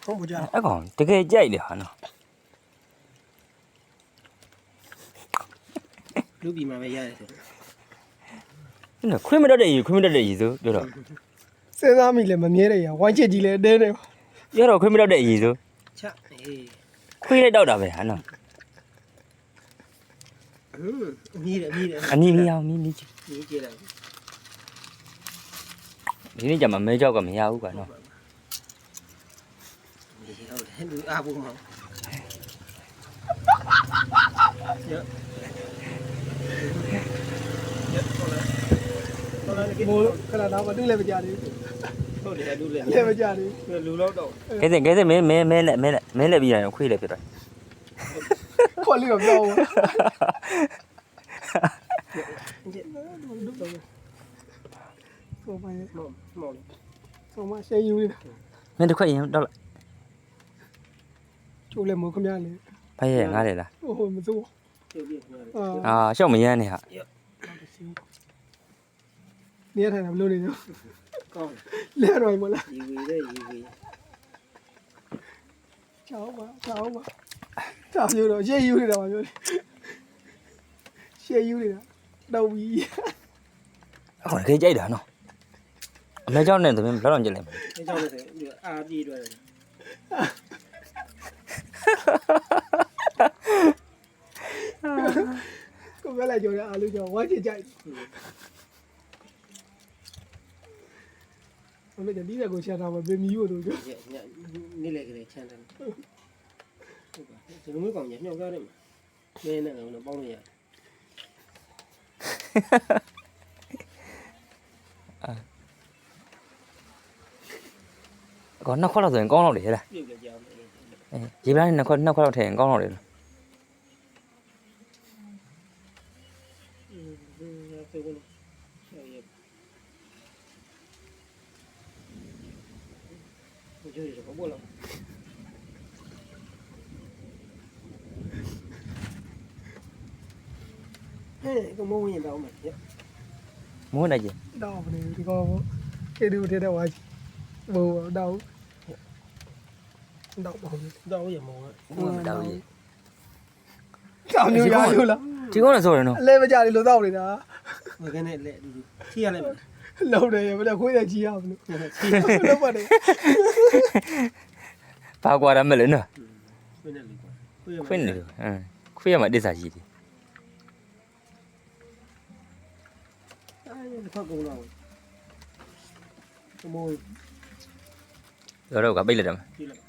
ဟုတ်ပါကြ အဲ့ကောင်တကယ်ကြိုက်တယ်ဟာနော် လူပြီးမှပဲရတယ်ဆို နော်ခွင့်မတတ်တဲ့ရေခွင့်မတတ်တဲ့ရေဆိုပြောတော့ စဉ်းစားမိလဲမမြဲတယ်ရဝိုင်းချစ်ကြီးလဲအတဲတယ် ပြောတော့ခွင့်မတတ်တဲ့ရေဆို ချအေး ခွေးလိုက်တော့တာပဲဟာနော် မြည်တယ် အနီးမီအောင်မီးချ မြည်ကြတယ် ဒီနေ့ကျမှမဲကြောက်ကမရဘူးကွာနော် မြည်ဟုတ်တယ်လူအားဖို့မဟုတ်ရမိုးခဏတော့မတူလဲမကြသေး ဟုတ်တယ်လူလေ လဲမကြသေး လူလောက်တော့ ကဲစင်မဲလက်ပြီးရင်ခွေးလက်ဖြစ်တော့ ခေါ်လေးတော့ပြောင်းဆုံးမ မော် ဆုံးမရှယ်ယူနေတာ မင်းတစ်ခွက်ရင်တော့ ချိုးလဲမိုးခမရလေ ဖရဲငားတယ်လား ဟိုမစိုး ပြုတ်ပြနေတယ် အာရှော့မရမ်းနဲ့ဟာ နေထိုင်တာဘလို့နေရော ကောင်း လဲတော့မလား ရီဝီတဲ့ရီဝီ ချောင်းပါချမျိုးတော့ရှယ်ယူနေတာပါပြောရှယ်ယူနေတာတော့ပြီ အဲ့ကောင်တကယ်ကြိုက်တာနော်အမဲကြောက်နဲ့သမင်းဘယ်တော့ကြည့်လိုက်မလဲ အဲကြောင့်လည်းအာပြေးတွေ့တယ် ကိုပဲလိုက်ကြော်တဲ့အားလုံးကြောင့်ဝိုင်းချစ်ကြိုက်မမေဒီတဲ့ကိုရှာတာပဲဘယ်မီးလို့ပြော နေ့လေကလေးချမ်းတယ်ဟုတ်ပါဒီလိုမျိုးကောင်ညမြောက်ကြတယ်မှာနင်းနဲ့ကတော့ပေါင်းလို့ရတယ် အကောင်နှစ်ခွက်လောက်ဆိုရင်ကောင်းတော့တယ်ဟဲ့လား ပြုတ်ကြကြောင်း ရေပန်းနှစ်ခွက်လောက်ထည့်ရင်ကောင်းတော့တယ် ပြေကုန်လို့ကြည့်ရတော့ဘောလုံးဟဲ့ကမဝင်တော့မယ် မိုးနေကြည့် တော့ဘယ်ဒီကောကေဒီထဲတဲ့ဝိုင်းဘောတော့တော့ဘော တော့ရမော မိုးမတောက်ရေ တောင်မျိုးရလို့လား ဒီကောင်လည်းဆိုတယ်နော် အလဲမကြတယ်လို့တော့နေတာ ဝယ်ကနေလက်ချီရလိုက်မယ် လုံးတယ်ဘယ်လဲခွေးတဲ့ကြီးရမလို့လုံးပါတယ် ဘာကွာရမလဲနော် ခွင်းနေလေ ခွင်းနေခွေးရမှာအစ်စာကြီးတယ် အဲ့ဒါကုန်တော့ကမိုး တော့ကပိတ်လိုက်တယ် ကြည့်လိုက်